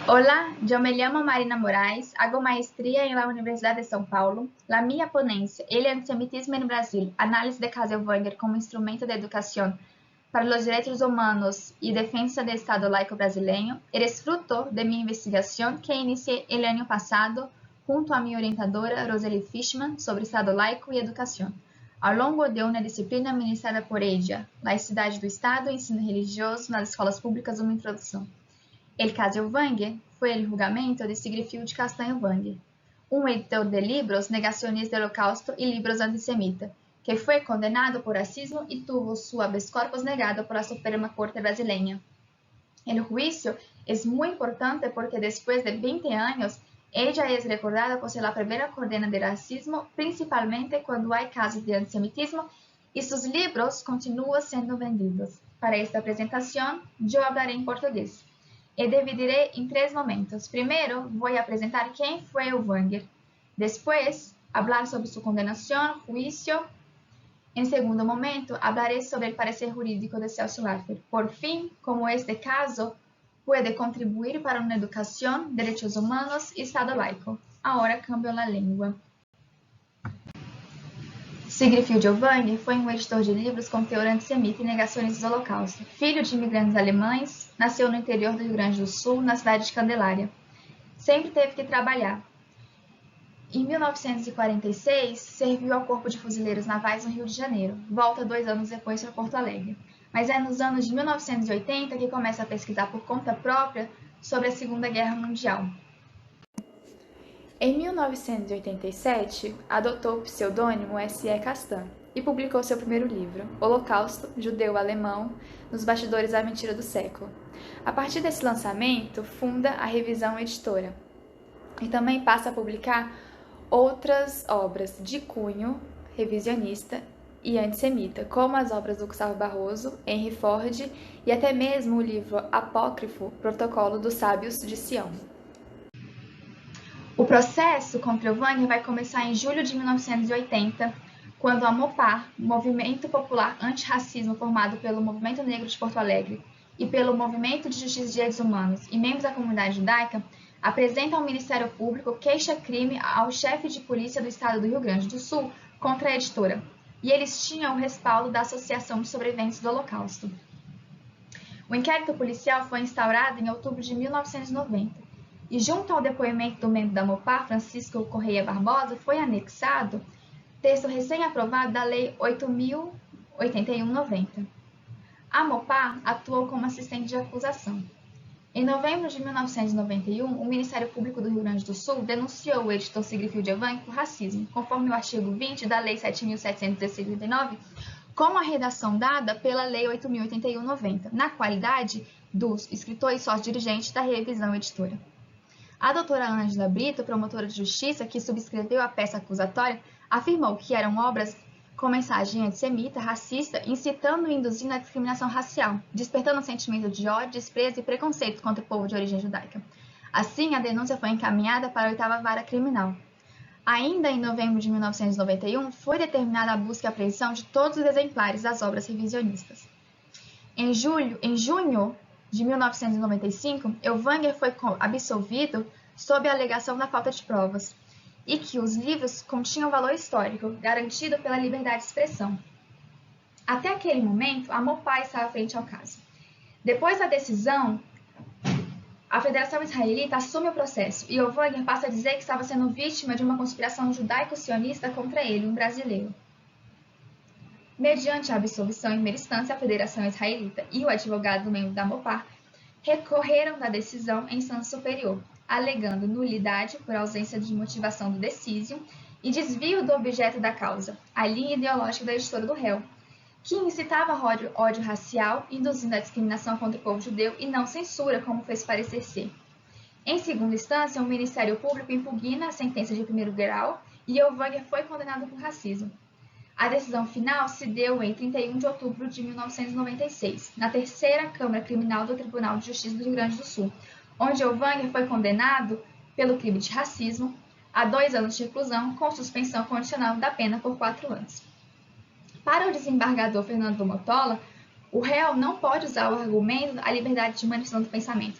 Hola, yo me llamo Marina Moraes, hago maestría en la Universidad de São Paulo. La mía ponencia, el antisemitismo en Brasil, análisis de Caselwanger como instrumento de educación para los derechos humanos y defensa del Estado laico brasileño, eres fruto de mi investigación que inicié el año pasado junto a mi orientadora Roseli Fishman sobre Estado laico y educación, ao longo de uma disciplina ministrada por ella, Laicidade do Estado e Ensino Religioso nas Escolas Públicas, uma introdução. El Caselwanger foi el julgamento de Sigfrido Castanho Wanger, um editor de livros negacionista do Holocausto e livros antissemita, que foi condenado por racismo e tuvo su habeas corpus negado por la Suprema Corte brasileña. El juicio es muy importante porque después de 20 años, ella es recordada por ser la primera condena de racismo, principalmente cuando hay casos de antisemitismo, y sus libros continúan siendo vendidos. Para esta presentación, yo hablaré en portugués. E dividiré em 3 momentos. Primeiro, vou apresentar quem foi o Wanger. Depois, falar sobre sua condenação, juízo. Em segundo momento, falaré sobre o parecer jurídico de Celso Laffer. Por fim, como este caso pode contribuir para uma educação, direitos humanos e Estado laico. Agora cambio a língua. Sigfrido Wanger foi um editor de livros com teor antissemita e negacionista do Holocausto. Filho de imigrantes alemães, nasceu no interior do Rio Grande do Sul, na cidade de Candelária. Sempre teve que trabalhar. Em 1946, serviu ao Corpo de Fuzileiros Navais no Rio de Janeiro. Volta 2 anos depois para Porto Alegre. Mas é nos anos de 1980 que começa a pesquisar por conta própria sobre a Segunda Guerra Mundial. Em 1987, adotou o pseudônimo S.E. Castan e publicou seu primeiro livro, Holocausto, Judeu-Alemão, nos bastidores da mentira do século. A partir desse lançamento, funda a Revisão Editora e também passa a publicar outras obras de cunho revisionista e antissemita, como as obras do Gustavo Barroso, Henry Ford e até mesmo o livro apócrifo Protocolo dos Sábios de Sião. O processo contra o Wanger vai começar em julho de 1980, quando a MOPAR, Movimento Popular Antirracismo formado pelo Movimento Negro de Porto Alegre e pelo Movimento de Justiça e Direitos Humanos e membros da comunidade judaica, apresenta ao Ministério Público queixa-crime ao chefe de polícia do estado do Rio Grande do Sul contra a editora, e eles tinham o respaldo da Associação de Sobreviventes do Holocausto. O inquérito policial foi instaurado em outubro de 1990. E junto ao depoimento do membro da MOPAR, Francisco Correia Barbosa, foi anexado texto recém-aprovado da Lei 8.081/90. A MOPAR atuou como assistente de acusação. Em novembro de 1991, o Ministério Público do Rio Grande do Sul denunciou o editor Sigfrido Wanger por racismo, conforme o artigo 20 da Lei 7.769, com a redação dada pela Lei 8.081/90, na qualidade dos escritor e sócio-dirigente da Revisão Editora. A doutora Ângela Brito, promotora de justiça, que subscreveu a peça acusatória, afirmou que eram obras com mensagem antissemita, racista, incitando e induzindo a discriminação racial, despertando um sentimento de ódio, desprezo e preconceito contra o povo de origem judaica. Assim, a denúncia foi encaminhada para a 8ª Vara Criminal. Ainda em novembro de 1991, foi determinada a busca e apreensão de todos os exemplares das obras revisionistas. Em junho de 1995, Wanger foi absolvido sob a alegação da falta de provas e que os livros continham valor histórico, garantido pela liberdade de expressão. Até aquele momento, a MOPAR estava frente ao caso. Depois da decisão, a Federação Israelita assume o processo e Wanger passa a dizer que estava sendo vítima de uma conspiração judaico-sionista contra ele, um brasileiro. Mediante a absolvição em primeira instância, a Federação Israelita e o advogado membro da MOPAR recorreram da decisão em instância superior, alegando nulidade por ausência de motivação do decísio e desvio do objeto da causa, a linha ideológica da editora do réu, que incitava ódio racial, induzindo a discriminação contra o povo judeu e não censura, como fez parecer ser. Em segunda instância, o Ministério Público impugna a sentença de primeiro grau e Wanger foi condenado por racismo. A decisão final se deu em 31 de outubro de 1996, na 3ª Câmara Criminal do Tribunal de Justiça do Rio Grande do Sul, onde Wanger foi condenado pelo crime de racismo a 2 anos de reclusão com suspensão condicional da pena por 4 anos. Para o desembargador Fernando Mottola, o réu não pode usar o argumento da liberdade de manifestação do pensamento,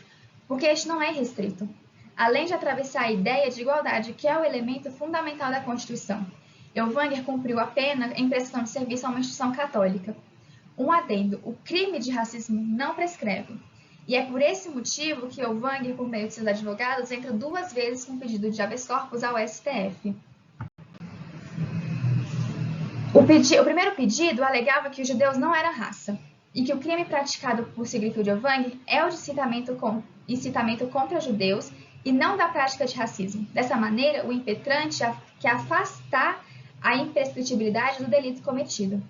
porque este não é restrito, além de atravessar a ideia de igualdade, que é o elemento fundamental da Constituição. Elvanger cumpriu a pena em prestação de serviço a uma instituição católica. Um adendo: o crime de racismo não prescreve. E é por esse motivo que Elvanger, por meio de seus advogados, entra 2 vezes com pedido de habeas corpus ao STF. O primeiro pedido alegava que os judeus não eram raça e que o crime praticado por Sigfrid Elvanger é o de incitamento contra judeus e não da prática de racismo. Dessa maneira, o impetrante quer afastar a imprescritibilidade do delito cometido.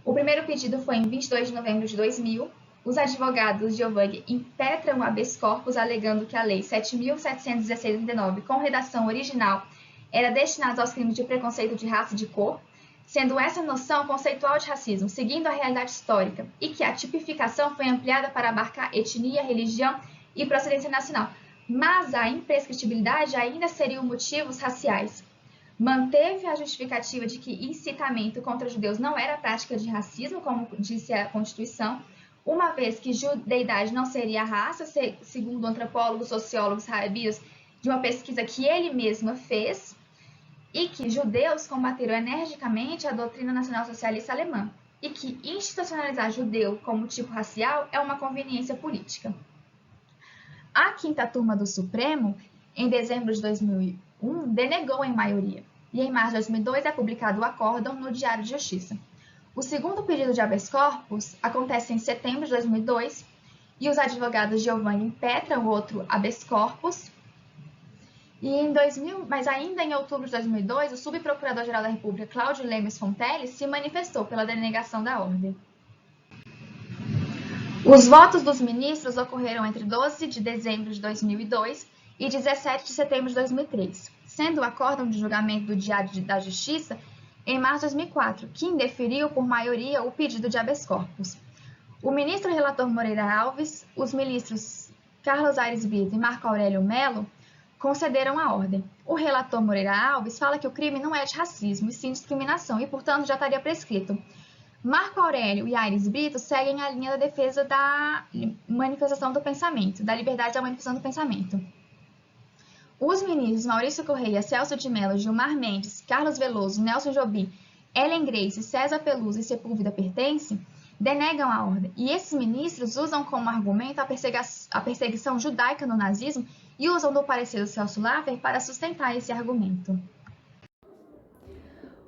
O primeiro pedido foi em 22 de novembro de 2000. Os advogados de Elvanger impetram o habeas corpus, alegando que a Lei 7.716/89, com redação original, era destinada aos crimes de preconceito de raça e de cor, sendo essa noção conceitual de racismo, seguindo a realidade histórica, e que a tipificação foi ampliada para abarcar etnia, religião e procedência nacional. Mas a imprescritibilidade ainda seriam motivos raciais. Manteve a justificativa de que incitamento contra judeus não era prática de racismo, como disse a Constituição, uma vez que judeidade não seria raça, segundo antropólogos, sociólogos rabios, de uma pesquisa que ele mesmo fez, e que judeus combateram energicamente a doutrina nacional socialista alemã, e que institucionalizar judeu como tipo racial é uma conveniência política. A quinta turma do Supremo, em dezembro de 2001, denegou em maioria, e em março de 2002 é publicado o acórdão no Diário de Justiça. O segundo pedido de habeas corpus acontece em setembro de 2002, e os advogados de Elvanger impetram outro habeas corpus. Mas ainda em outubro de 2002, o subprocurador-geral da República, Cláudio Lemes Fonteles, se manifestou pela denegação da ordem. Os votos dos ministros ocorreram entre 12 de dezembro de 2002 e 17 de setembro de 2003, sendo o acórdão de julgamento do Diário da Justiça em março de 2004, que indeferiu por maioria o pedido de habeas corpus. O ministro relator Moreira Alves, os ministros Carlos Aires Brito e Marco Aurélio Mello concederam a ordem. O relator Moreira Alves fala que o crime não é de racismo, e sim discriminação, e, portanto, já estaria prescrito. Marco Aurélio e Aires Brito seguem a linha da defesa da manifestação do pensamento, da liberdade da manifestação do pensamento. Os ministros Maurício Correia, Celso de Mello, Gilmar Mendes, Carlos Veloso, Nelson Jobim, Ellen Grace, César Peluso e Sepúlveda Pertence denegam a ordem, e esses ministros usam como argumento a perseguição judaica no nazismo e usam do parecer do Celso Laffer para sustentar esse argumento.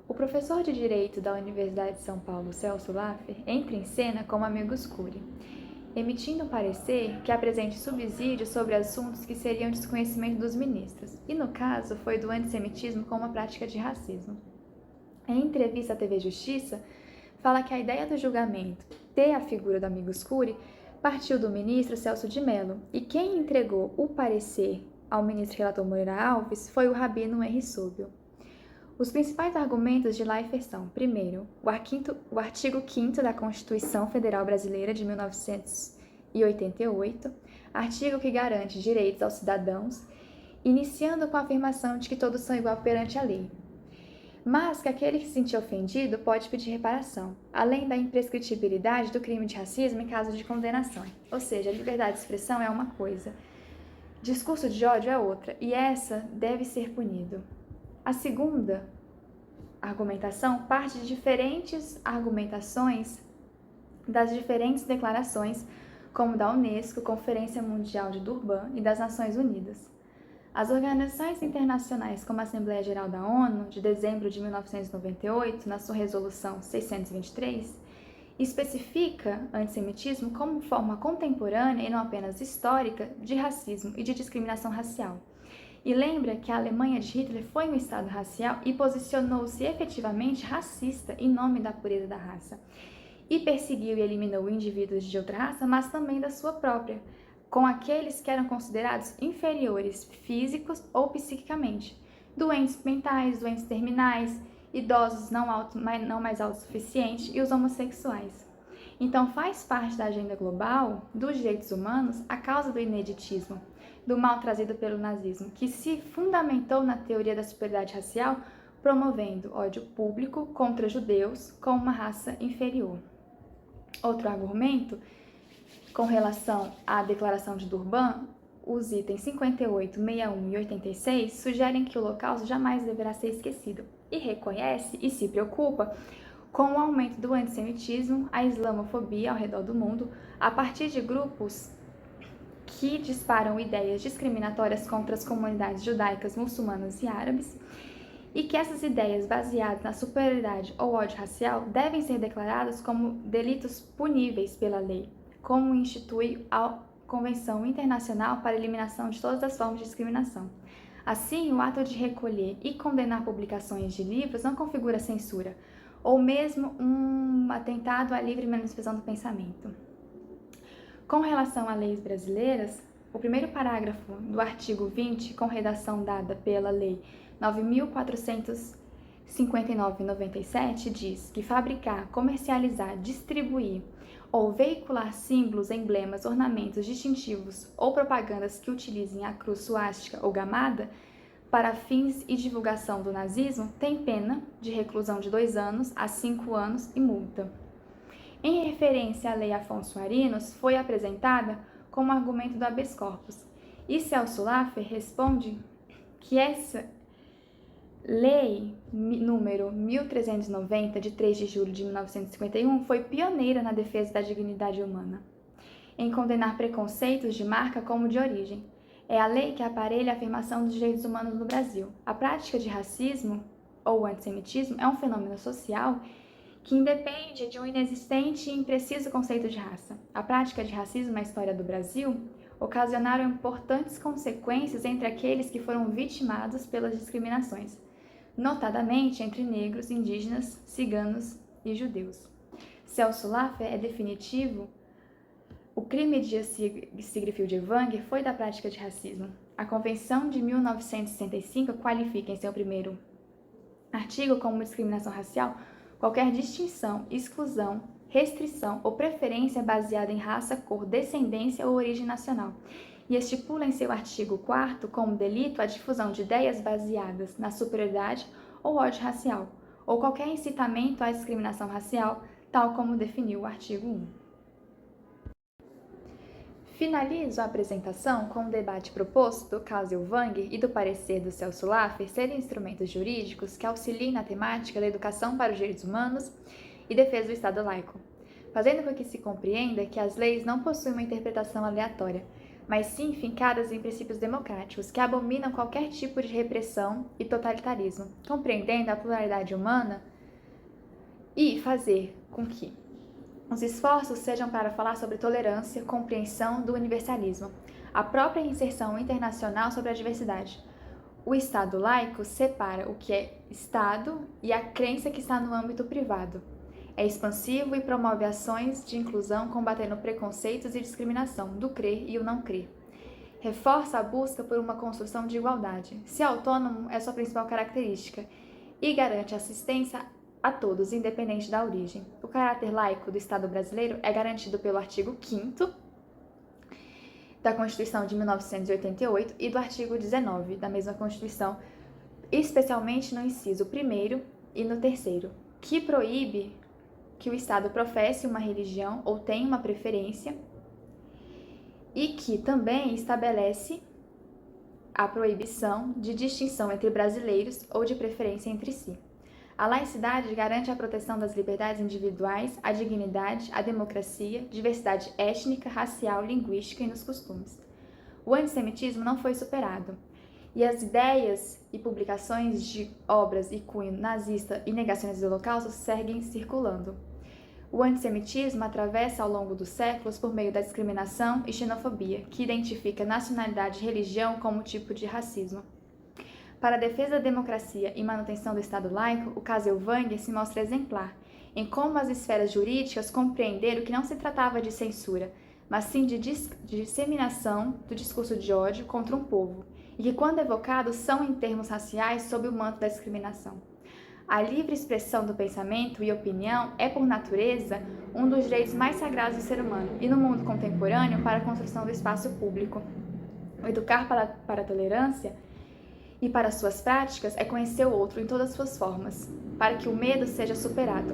O professor de Direito da Universidade de São Paulo, Celso Laffer, entra em cena como amicus curiae, emitindo um parecer que apresente subsídios sobre assuntos que seriam desconhecimento dos ministros, e no caso foi do antissemitismo como uma prática de racismo. Em entrevista à TV Justiça, fala que a ideia do julgamento ter a figura do amicus curiae partiu do ministro Celso de Mello, e quem entregou o parecer ao ministro relator Moreira Alves foi o rabino Henri Sobel. Os principais argumentos de Laffer são, primeiro, o artigo 5º da Constituição Federal Brasileira de 1988, artigo que garante direitos aos cidadãos, iniciando com a afirmação de que todos são iguais perante a lei, mas que aquele que se sentir ofendido pode pedir reparação, além da imprescritibilidade do crime de racismo em caso de condenação. Ou seja, a liberdade de expressão é uma coisa, discurso de ódio é outra, e essa deve ser punido. A segunda argumentação parte de diferentes argumentações das diferentes declarações, como da Unesco, Conferência Mundial de Durban e das Nações Unidas. As organizações internacionais, como a Assembleia Geral da ONU, de dezembro de 1998, na sua Resolução 623, especifica antissemitismo como forma contemporânea e não apenas histórica de racismo e de discriminação racial. E lembra que a Alemanha de Hitler foi um Estado racial e posicionou-se efetivamente racista em nome da pureza da raça. E perseguiu e eliminou indivíduos de outra raça, mas também da sua própria, com aqueles que eram considerados inferiores físicos ou psiquicamente, doentes mentais, doentes terminais, idosos não mais autossuficientes e os homossexuais. Então faz parte da agenda global dos direitos humanos a causa do ineditismo, do mal trazido pelo nazismo, que se fundamentou na teoria da superioridade racial, promovendo ódio público contra judeus como uma raça inferior. Outro argumento, com relação à Declaração de Durban, os itens 58, 61 e 86 sugerem que o Holocausto jamais deverá ser esquecido e reconhece e se preocupa com o aumento do antissemitismo, a islamofobia ao redor do mundo, a partir de grupos que disparam ideias discriminatórias contra as comunidades judaicas, muçulmanas e árabes, e que essas ideias baseadas na superioridade ou ódio racial devem ser declaradas como delitos puníveis pela lei, como institui a Convenção Internacional para a Eliminação de Todas as Formas de Discriminação. Assim, o ato de recolher e condenar publicações de livros não configura censura, ou mesmo um atentado à livre manifestação do pensamento. Com relação a leis brasileiras, o primeiro parágrafo do artigo 20, com redação dada pela Lei 9.459/97, diz que fabricar, comercializar, distribuir ou veicular símbolos, emblemas, ornamentos distintivos ou propagandas que utilizem a cruz suástica ou gamada para fins e divulgação do nazismo tem pena de reclusão de 2 anos a 5 anos e multa. Em referência à Lei Afonso Arinos, foi apresentada como argumento do habeas corpus, e Celso Laffer responde que essa Lei número 1390, de 3 de julho de 1951, foi pioneira na defesa da dignidade humana, em condenar preconceitos de marca como de origem. É a lei que aparelha a afirmação dos direitos humanos no Brasil. A prática de racismo ou antissemitismo é um fenômeno social que independe de um inexistente e impreciso conceito de raça. A prática de racismo na história do Brasil ocasionaram importantes consequências entre aqueles que foram vitimados pelas discriminações, notadamente entre negros, indígenas, ciganos e judeus. Celso Laffer é definitivo. O crime de Sigrid-Wang foi da prática de racismo. A Convenção de 1965 qualifica em seu primeiro artigo como discriminação racial qualquer distinção, exclusão, restrição ou preferência baseada em raça, cor, descendência ou origem nacional, e estipula em seu artigo 4º como delito a difusão de ideias baseadas na superioridade ou ódio racial, ou qualquer incitamento à discriminação racial, tal como definiu o artigo 1. Finalizo a apresentação com o debate proposto do caso Ellwanger e do parecer do Celso Laffer serem instrumentos jurídicos que auxiliem na temática da educação para os direitos humanos e defesa do Estado laico, fazendo com que se compreenda que as leis não possuem uma interpretação aleatória, mas sim fincadas em princípios democráticos que abominam qualquer tipo de repressão e totalitarismo, compreendendo a pluralidade humana e fazer com que os esforços sejam para falar sobre tolerância, compreensão do universalismo, a própria inserção internacional sobre a diversidade. O Estado laico separa o que é Estado e a crença que está no âmbito privado. É expansivo e promove ações de inclusão combatendo preconceitos e discriminação do crer e o não crer. Reforça a busca por uma construção de igualdade. Se autônomo é sua principal característica e garante assistência a todos, independente da origem. O caráter laico do Estado brasileiro é garantido pelo artigo 5º da Constituição de 1988 e do artigo 19 da mesma Constituição, especialmente no inciso 1º e no 3º, que proíbe que o Estado professe uma religião ou tenha uma preferência e que também estabelece a proibição de distinção entre brasileiros ou de preferência entre si. A laicidade garante a proteção das liberdades individuais, a dignidade, a democracia, diversidade étnica, racial, linguística e nos costumes. O antissemitismo não foi superado, e as ideias e publicações de obras e cunho nazista e negacionistas do Holocausto seguem circulando. O antissemitismo atravessa ao longo dos séculos por meio da discriminação e xenofobia, que identifica nacionalidade e religião como tipo de racismo. Para a defesa da democracia e manutenção do Estado laico, o caso Ellwanger se mostra exemplar em como as esferas jurídicas compreenderam que não se tratava de censura, mas sim de disseminação do discurso de ódio contra um povo, e que, quando evocados, são em termos raciais sob o manto da discriminação. A livre expressão do pensamento e opinião é, por natureza, um dos direitos mais sagrados do ser humano, e no mundo contemporâneo, para a construção do espaço público. O educar para a tolerância e para suas práticas é conhecer o outro em todas as suas formas, para que o medo seja superado.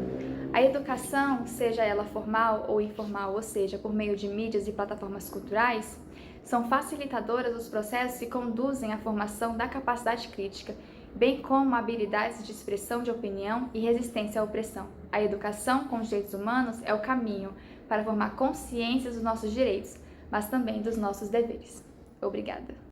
A educação, seja ela formal ou informal, ou seja, por meio de mídias e plataformas culturais, São facilitadoras dos processos que conduzem à formação da capacidade crítica, bem como habilidades de expressão de opinião e resistência à opressão. A educação com os direitos humanos é o caminho para formar consciência dos nossos direitos, mas também dos nossos deveres. Obrigada.